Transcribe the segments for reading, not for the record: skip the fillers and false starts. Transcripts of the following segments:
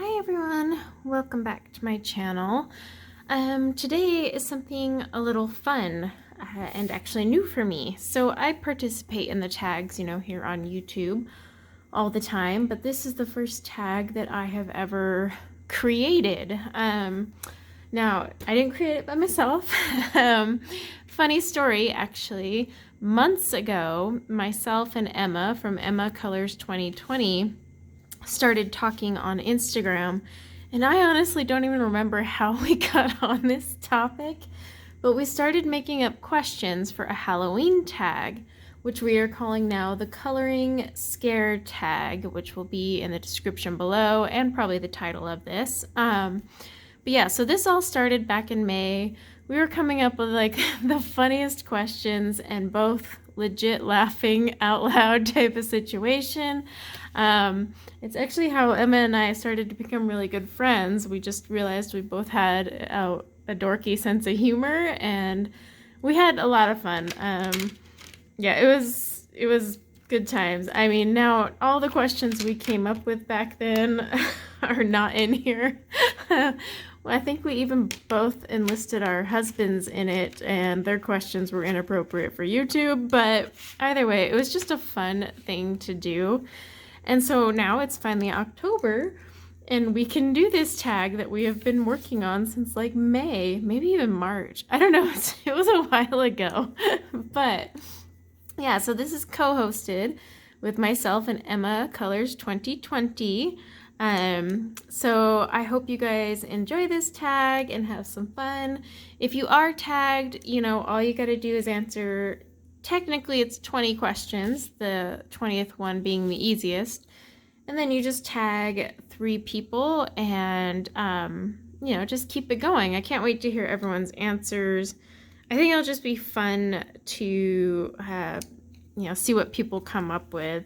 Hi everyone, welcome back to my channel. Today is something a little fun and actually new for me. So I participate in the tags, here on YouTube all the time, but this is the first tag that I have ever created. Now, I didn't create it by myself. Funny story, actually. Months ago, myself and Emma from Emma Colors 2020 started talking on Instagram, and I honestly don't even remember how we got on this topic, but we started making up questions for a Halloween tag, which we are calling now the Coloring Scare Tag, which will be in the description below and probably the title of this. But yeah, so this all started back in May. We were coming up with like the funniest questions and both legit laughing out loud type of situation. It's actually how Emma and I started to become really good friends. We just realized we both had a dorky sense of humor, and we had a lot of fun. Yeah, it was good times. I mean, now all the questions we came up with back then are not in here. Well, I think we even both enlisted our husbands in it, and their questions were inappropriate for YouTube, but either way, it was just a fun thing to do. And so now it's finally October, and we can do this tag that we have been working on since like May, maybe even March. I don't know, it was a while ago. But yeah, so this is co-hosted with myself and Emma Colors 2020. So I hope you guys enjoy this tag and have some fun. If you are tagged, all you gotta do is answer, technically it's 20 questions, the 20th one being the easiest. And then you just tag 3 people and, just keep it going. I can't wait to hear everyone's answers. I think it'll just be fun to, see what people come up with.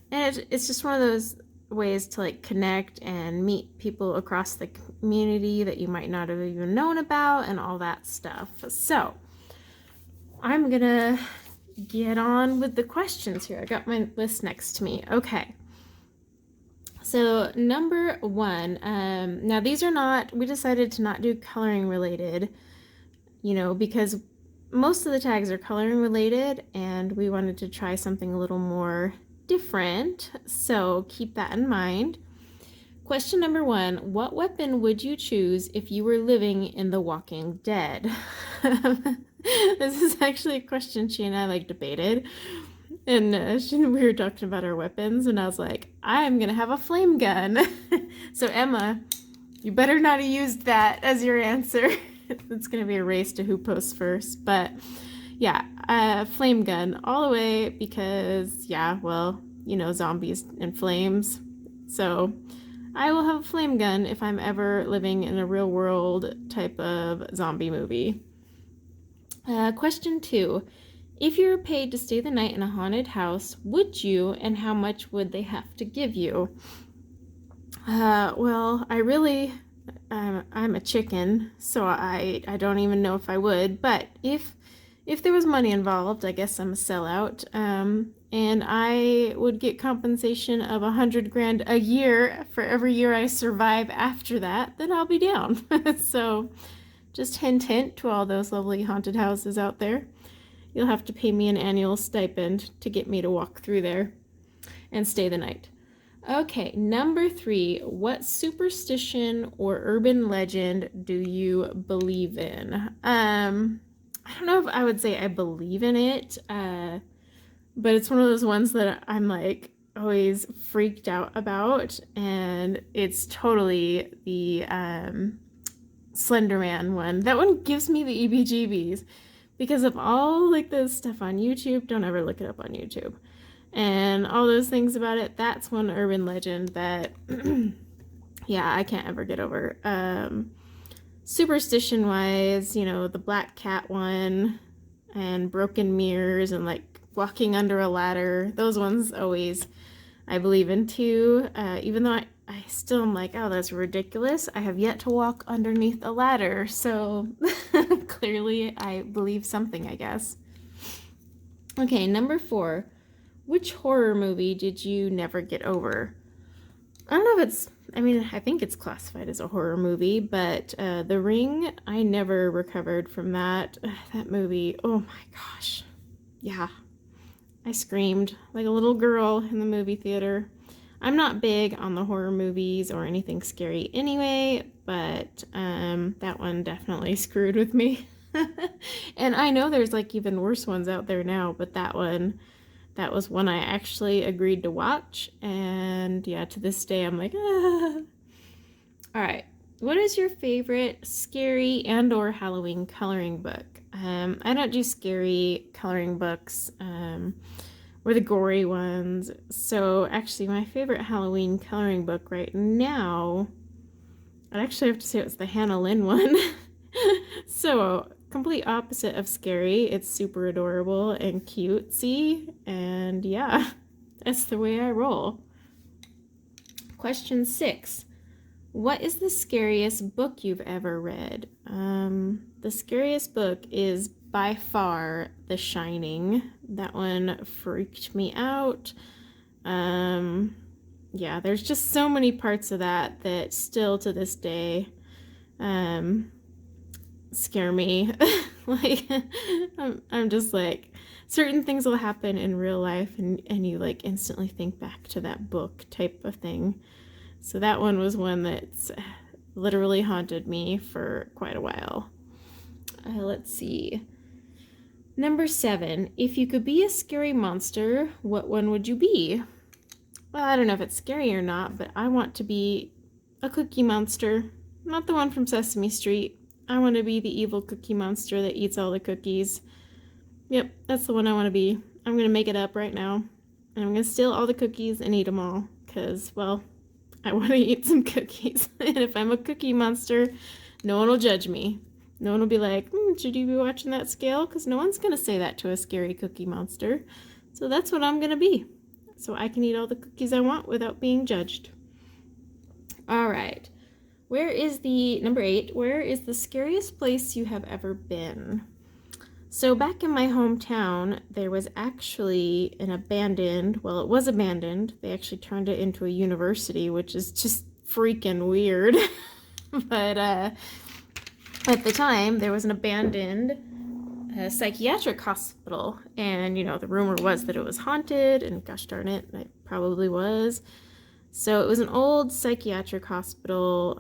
And it's just one of those ways to like connect and meet people across the community that you might not have even known about and all that stuff. So I'm gonna get on with the questions here. I got my list next to me. Okay. So number 1, now these are not, we decided to not do coloring related, because most of the tags are coloring related and we wanted to try something a little more different, so keep that in mind. Question number 1, what weapon would you choose if you were living in The Walking Dead? This is actually a question she and I like debated, and we were talking about our weapons, and I was like, I'm gonna have a flame gun. So Emma, you better not have used that as your answer. It's gonna be a race to who posts first, but yeah, flame gun all the way because, zombies and flames. So I will have a flame gun if I'm ever living in a real world type of zombie movie. Question 2. If you were paid to stay the night in a haunted house, would you, and how much would they have to give you? Well, I'm a chicken, so I don't even know if I would, but if there was money involved, I guess I'm a sellout, and I would get compensation of $100,000 a year for every year I survive after that, then I'll be down. So just hint to all those lovely haunted houses out there. You'll have to pay me an annual stipend to get me to walk through there and stay the night. Okay, number 3, what superstition or urban legend do you believe in? I don't know if I would say I believe in it, but it's one of those ones that I'm like always freaked out about, and it's totally the Slender Man one. That one gives me the EBGBs because of all like the stuff on YouTube. Don't ever look it up on YouTube. And all those things about it, that's one urban legend that, I can't ever get over. Superstition-wise, the black cat one and broken mirrors and like walking under a ladder, those ones always I believe in too, even though I still am like, oh, that's ridiculous. I have yet to walk underneath a ladder, so clearly I believe something, I guess. Okay, number 4. Which horror movie did you never get over? I don't know if it's, I mean, I think it's classified as a horror movie, but The Ring, I never recovered from that. That movie, oh my gosh. Yeah, I screamed like a little girl in the movie theater. I'm not big on the horror movies or anything scary anyway, but that one definitely screwed with me. And I know there's like even worse ones out there now, but that was one I actually agreed to watch. And yeah, to this day, I'm like, ah. All right. What is your favorite scary and or Halloween coloring book? I don't do scary coloring books. Or the gory ones. So actually my favorite Halloween coloring book right now, I'd actually have to say it was the Hannah Lynn one. So complete opposite of scary. It's super adorable and cutesy, and yeah, that's the way I roll. Question 6. What is the scariest book you've ever read? The scariest book is by far The Shining. That one freaked me out. Yeah, there's just so many parts of that that still to this day scare me. Like, I'm just like, certain things will happen in real life and you like instantly think back to that book type of thing. So that one was one that's literally haunted me for quite a while. Let's see. Number 7. If you could be a scary monster, what one would you be? Well, I don't know if it's scary or not, but I want to be a cookie monster. Not the one from Sesame Street. I want to be the evil cookie monster that eats all the cookies. Yep, that's the one I want to be. I'm going to make it up right now. And I'm going to steal all the cookies and eat them all. Because, well, I want to eat some cookies. And if I'm a cookie monster, no one will judge me. No one will be like, should you be watching that scale? Because no one's going to say that to a scary cookie monster. So that's what I'm going to be. So I can eat all the cookies I want without being judged. All right. Where is the, number 8, where is the scariest place you have ever been? So back in my hometown, there was actually an abandoned, well, it was abandoned. They actually turned it into a university, which is just freaking weird. But at the time, there was an abandoned psychiatric hospital. And, you know, the rumor was that it was haunted, and gosh darn it, it probably was. So it was an old psychiatric hospital.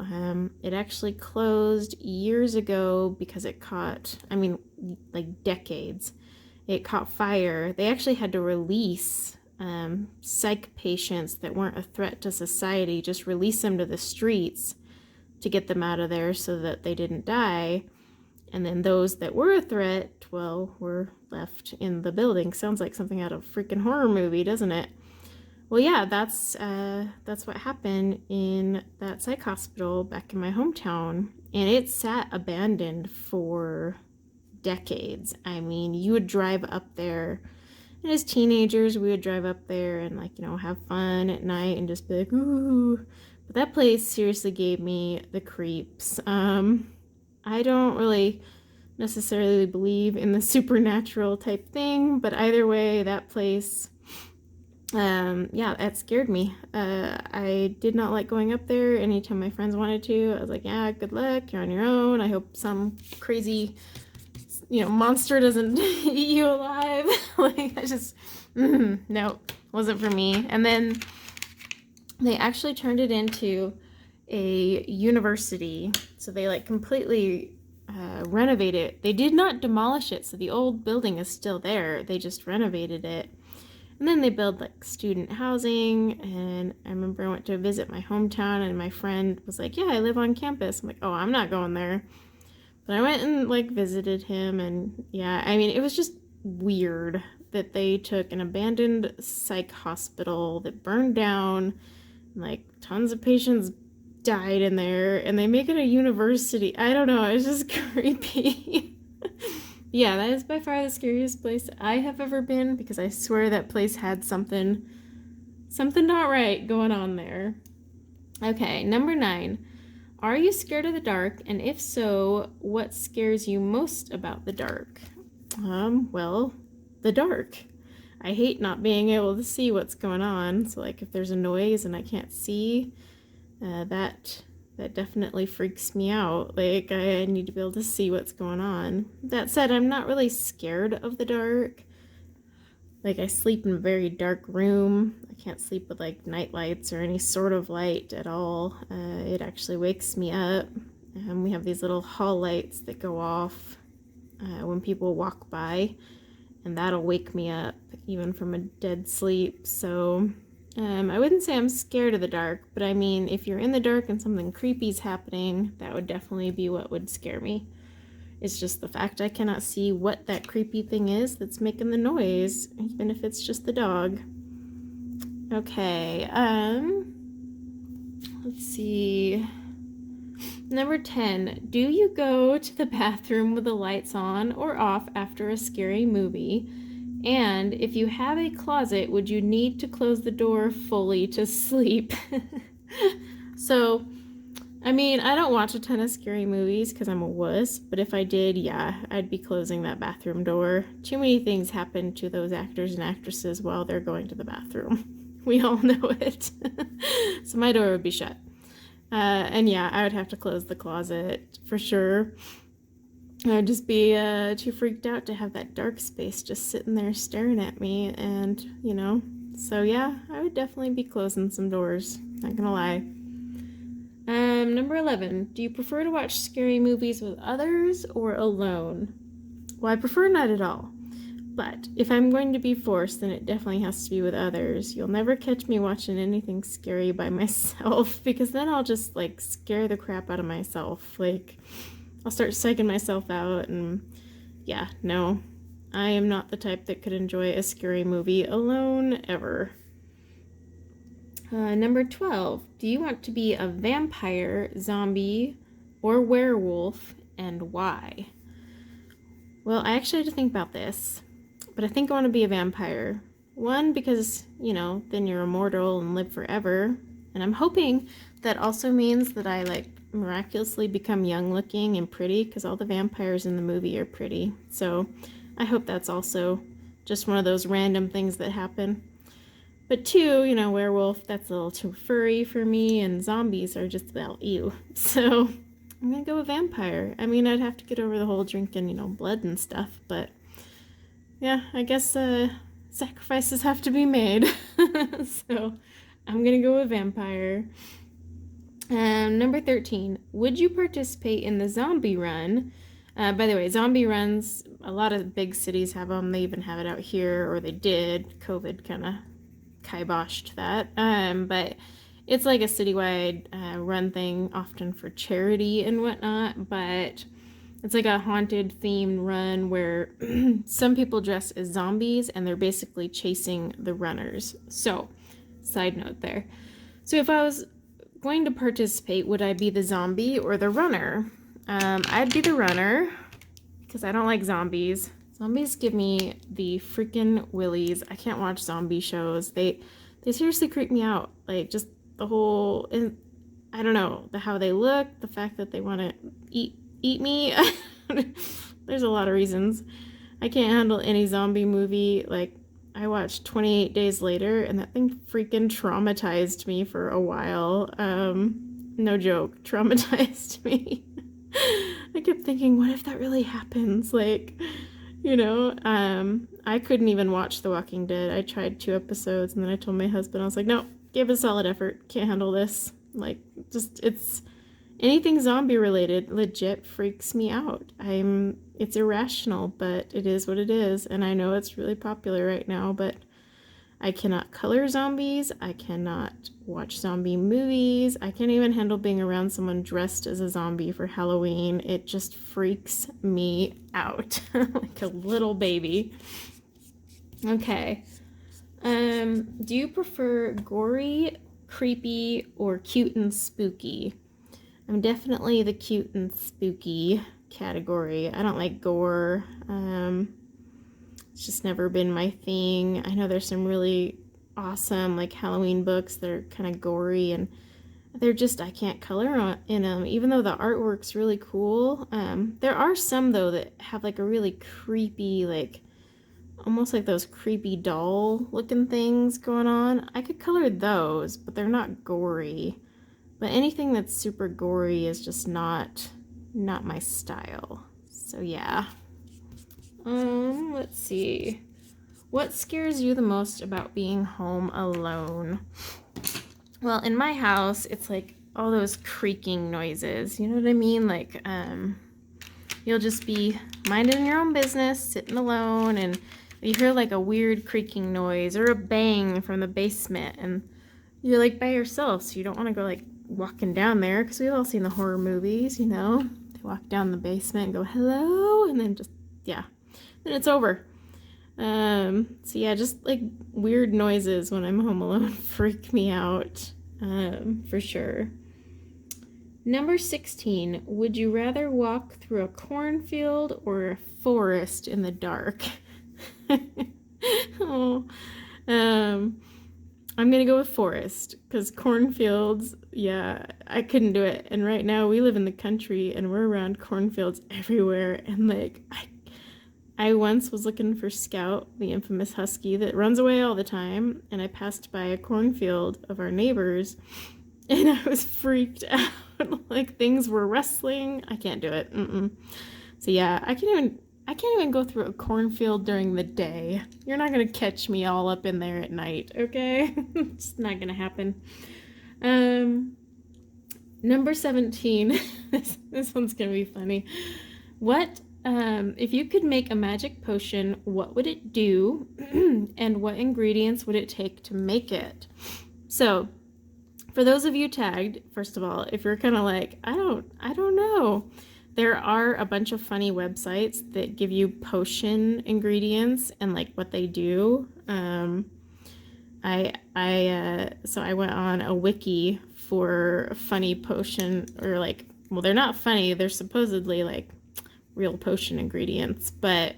It actually closed years ago because it caught, I mean, like decades. It caught fire. They actually had to release psych patients that weren't a threat to society, just release them to the streets to get them out of there so that they didn't die. And then those that were a threat, well, were left in the building. Sounds like something out of a freaking horror movie, doesn't it? Well, yeah, that's what happened in that psych hospital back in my hometown, and it sat abandoned for decades. I mean, you would drive up there, and as teenagers, we would drive up there and, like, you know, have fun at night and just be like, ooh. But that place seriously gave me the creeps. I don't really necessarily believe in the supernatural type thing, but either way, that place... yeah, that scared me. I did not like going up there anytime my friends wanted to. I was like, yeah, good luck, you're on your own. I hope some crazy, you know, monster doesn't eat you alive. Like, I just, no, wasn't for me. And then they actually turned it into a university. So they like completely renovated it. They did not demolish it, so the old building is still there. They just renovated it. And then they build like student housing, and I remember I went to visit my hometown and my friend was like, yeah, I live on campus. I'm like, oh, I'm not going there. But I went and like visited him, and yeah, I mean, it was just weird that they took an abandoned psych hospital that burned down, and like tons of patients died in there, and they make it a university. I don't know, it's just creepy. Yeah, that is by far the scariest place I have ever been, because I swear that place had something not right going on there. Okay, number 9. Are you scared of the dark? And if so, what scares you most about the dark? Well, the dark. I hate not being able to see what's going on. So like if there's a noise and I can't see, that definitely freaks me out. Like I need to be able to see what's going on. That said, I'm not really scared of the dark. Like I sleep in a very dark room. I can't sleep with like night lights or any sort of light at all. It actually wakes me up. We have these little hall lights that go off when people walk by, and that'll wake me up even from a dead sleep. So I wouldn't say I'm scared of the dark, but I mean, if you're in the dark and something creepy's happening, that would definitely be what would scare me. It's just the fact I cannot see what that creepy thing is that's making the noise, even if it's just the dog. Okay, let's see. Number 10, do you go to the bathroom with the lights on or off after a scary movie? And if you have a closet, would you need to close the door fully to sleep? So, I mean, I don't watch a ton of scary movies because I'm a wuss, but if I did, yeah, I'd be closing that bathroom door. Too many things happen to those actors and actresses while they're going to the bathroom. We all know it. So my door would be shut. And yeah, I would have to close the closet for sure. I'd just be too freaked out to have that dark space just sitting there staring at me, and, you know. So yeah, I would definitely be closing some doors, not gonna lie. Number 11, do you prefer to watch scary movies with others or alone? Well, I prefer not at all. But if I'm going to be forced, then it definitely has to be with others. You'll never catch me watching anything scary by myself, because then I'll just, like, scare the crap out of myself. Like, I'll start psyching myself out, and yeah, no. I am not the type that could enjoy a scary movie alone, ever. Number 12, do you want to be a vampire, zombie, or werewolf, and why? Well, I actually had to think about this, but I think I want to be a vampire. One, because, you know, then you're immortal and live forever, and I'm hoping that also means that I, like, miraculously become young looking and pretty, because all the vampires in the movie are pretty. So I hope that's also just one of those random things that happen. But two, you know, werewolf, that's a little too furry for me, and zombies are just about ew. So I'm gonna go with vampire. I mean, I'd have to get over the whole drinking, you know, blood and stuff, but yeah, I guess sacrifices have to be made. So I'm gonna go with vampire. Number 13, would you participate in the zombie run? By the way, zombie runs, a lot of big cities have them. They even have it out here, or they did. COVID kind of kiboshed that. But it's like a citywide run thing, often for charity and whatnot. But it's like a haunted themed run where some people dress as zombies and they're basically chasing the runners. So, side note there. So if I was going to participate, would I be the zombie or the runner? I'd be the runner because I don't like zombies. Zombies give me the freaking willies. I can't watch zombie shows. They seriously creep me out. Like, just the whole, I don't know, how they look, the fact that they want to eat me. There's a lot of reasons. I can't handle any zombie movie. Like, I watched 28 Days Later, and that thing freaking traumatized me for a while. No joke, traumatized me. I kept thinking, what if that really happens? Like, you know, I couldn't even watch The Walking Dead. I tried 2 episodes, and then I told my husband, I was like, no, give it a solid effort. Can't handle this. Like, just, it's, anything zombie related legit freaks me out. It's irrational, but it is what it is. And I know it's really popular right now, but I cannot color zombies. I cannot watch zombie movies. I can't even handle being around someone dressed as a zombie for Halloween. It just freaks me out like a little baby. Okay. Do you prefer gory, creepy, or cute and spooky? I'm definitely the cute and spooky category. I don't like gore. It's just never been my thing. I know there's some really awesome, like, Halloween books that are kind of gory, and they're just, I can't color in them, even though the artwork's really cool. There are some, though, that have, like, a really creepy, like, almost like those creepy doll looking things going on. I could color those, but they're not gory. But anything that's super gory is just not my style. So yeah. Let's see. What scares you the most about being home alone? Well, in my house, it's like all those creaking noises. You know what I mean? Like, you'll just be minding your own business, sitting alone, and you hear like a weird creaking noise or a bang from the basement, and you're like by yourself, so you don't want to go like walking down there, because we've all seen the horror movies, you know? They walk down the basement and go, hello, and then just, yeah, then it's over. So yeah, just like weird noises when I'm home alone freak me out, for sure. Number 16, would you rather walk through a cornfield or a forest in the dark? Oh, I'm gonna go with forest, because cornfields, yeah, I couldn't do it. And right now we live in the country and we're around cornfields everywhere, and like I once was looking for Scout, the infamous husky that runs away all the time, and I passed by a cornfield of our neighbors, and I was freaked out. Like things were rustling. I can't do it. So yeah, I can't even go through a cornfield during the day. You're not gonna catch me all up in there at night, okay? It's not gonna happen. Number 17. This one's gonna be funny. What if you could make a magic potion, what would it do? And what ingredients would it take to make it? So, for those of you tagged, first of all, if you're kind of like, I don't know, there are a bunch of funny websites that give you potion ingredients and like what they do. So I went on a wiki for funny potion, or like, well, they're not funny, they're supposedly like real potion ingredients, but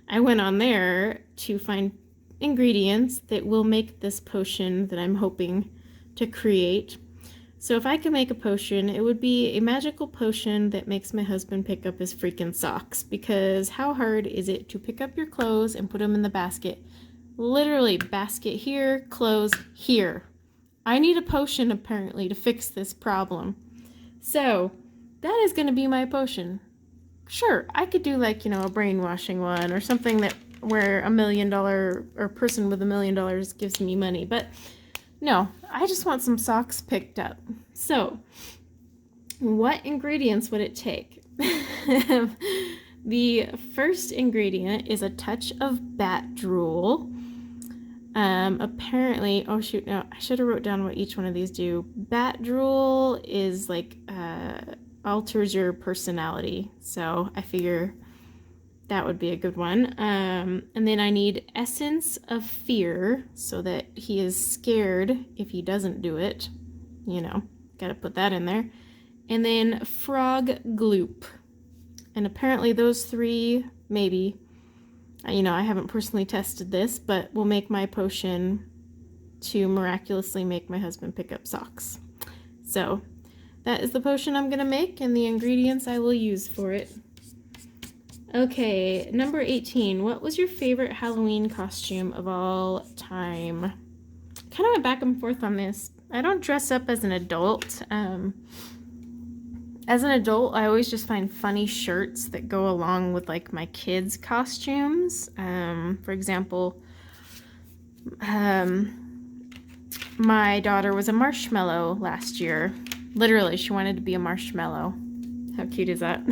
I went on there to find ingredients that will make this potion that I'm hoping to create. So if I could make a potion, it would be a magical potion that makes my husband pick up his freaking socks, because how hard is it to pick up your clothes and put them in the basket? Literally, basket here, clothes here. I need a potion apparently to fix this problem. So that is going to be my potion. Sure, I could do like, a brainwashing one or something that where $1 million or person with $1 million gives me money, but no, I just want some socks picked up. So, what ingredients would it take? The first ingredient is a touch of bat drool. Apparently, oh shoot, no, I should have wrote down what each one of these do. Bat drool is like, alters your personality. So I figure that would be a good one. And then I need essence of fear, so that he is scared if he doesn't do it. Gotta put that in there. And then frog gloop. And apparently those three, maybe, I haven't personally tested this, but will make my potion to miraculously make my husband pick up socks. So that is the potion I'm gonna make and the ingredients I will use for it. Okay, number 18. What was your favorite Halloween costume of all time? Kind of went back and forth on this. I don't dress up as an adult. As an adult, I always just find funny shirts that go along with like my kids' costumes. For example, my daughter was a marshmallow last year. Literally, she wanted to be a marshmallow. How cute is that?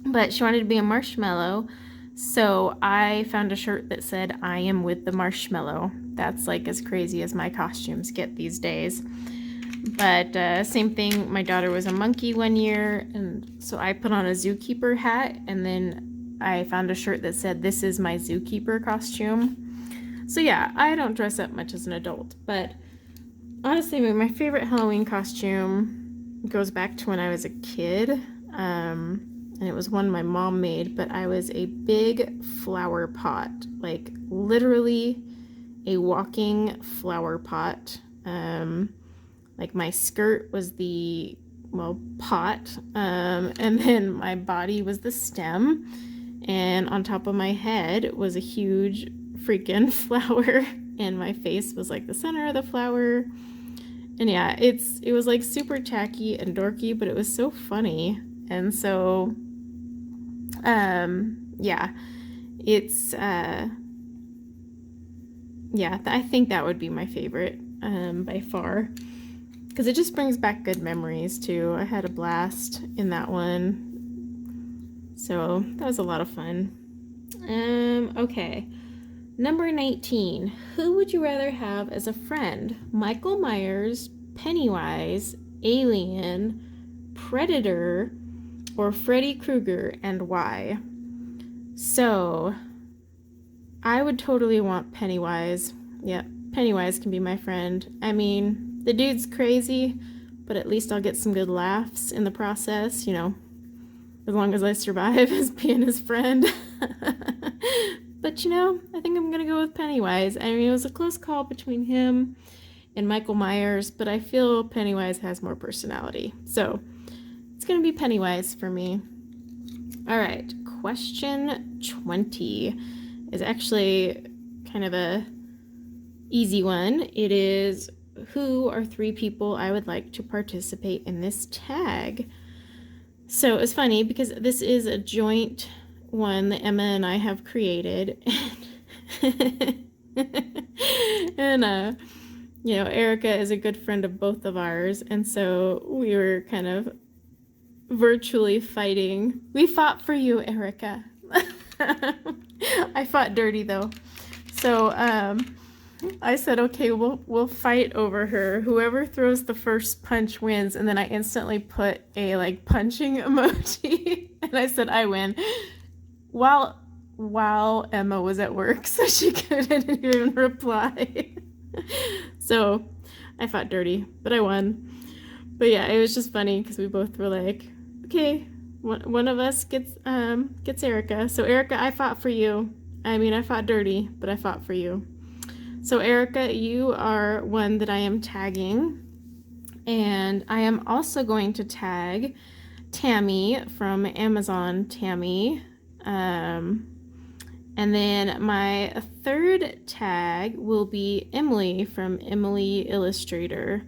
But she wanted to be a marshmallow, so I found a shirt that said, I am with the marshmallow. That's like as crazy as my costumes get these days. But same thing, my daughter was a monkey one year, and so I put on a zookeeper hat, and then I found a shirt that said, this is my zookeeper costume. So yeah, I don't dress up much as an adult, but honestly, my favorite Halloween costume goes back to when I was a kid, and it was one my mom made, but I was a big flower pot, like literally a walking flower pot. Like my skirt was the, pot, and then my body was the stem, and on top of my head was a huge freaking flower, and my face was like the center of the flower. And yeah, it was like super tacky and dorky, but it was so funny. And so yeah, it's yeah, I think that would be my favorite by far, because it just brings back good memories too. I had a blast in that one, so that was a lot of fun. Okay, number 19. Who would you rather have as a friend? Michael Myers, Pennywise, Alien, Predator, or Freddy Krueger, and why? So I would totally want Pennywise. Yep, Pennywise can be my friend. I mean, the dude's crazy, but at least I'll get some good laughs in the process, you know, as long as I survive as being his friend. But you know, I think I'm gonna go with Pennywise. I mean, it was a close call between him and Michael Myers, but I feel Pennywise has more personality. So it's gonna be Pennywise for me. All right, question 20 is actually kind of a easy one. It is, who are 3 people I would like to participate in this tag? So it's funny because this is a joint one that Emma and I have created. And you know, Erica is a good friend of both of ours, and so we were kind of virtually fighting. We fought for you, Erica. I fought dirty though. So I said, okay, we'll fight over her. Whoever throws the first punch wins. And then I instantly put a like punching emoji, and I said I win. While Emma was at work, so she couldn't even reply. So I fought dirty, but I won. But yeah, it was just funny because we both were like, okay, one of us gets Erica. So Erica, I fought for you. I mean, I fought dirty, but I fought for you. So Erica, you are one that I am tagging, and I am also going to tag Tammy from Amazon Tammy. And then my third tag will be Emily from Emily Illustrator.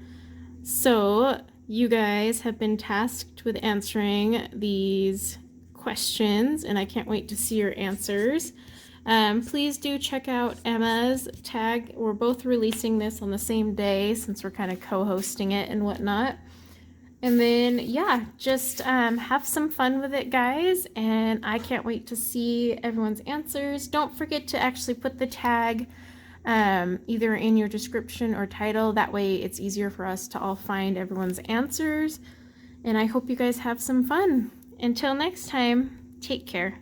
So you guys have been tasked with answering these questions, and I can't wait to see your answers. Please do check out Emma's tag. We're both releasing this on the same day since we're kind of co-hosting it and whatnot. And then, yeah, just have some fun with it, guys. And I can't wait to see everyone's answers. Don't forget to actually put the tag either in your description or title. That way it's easier for us to all find everyone's answers. And I hope you guys have some fun. Until next time, take care.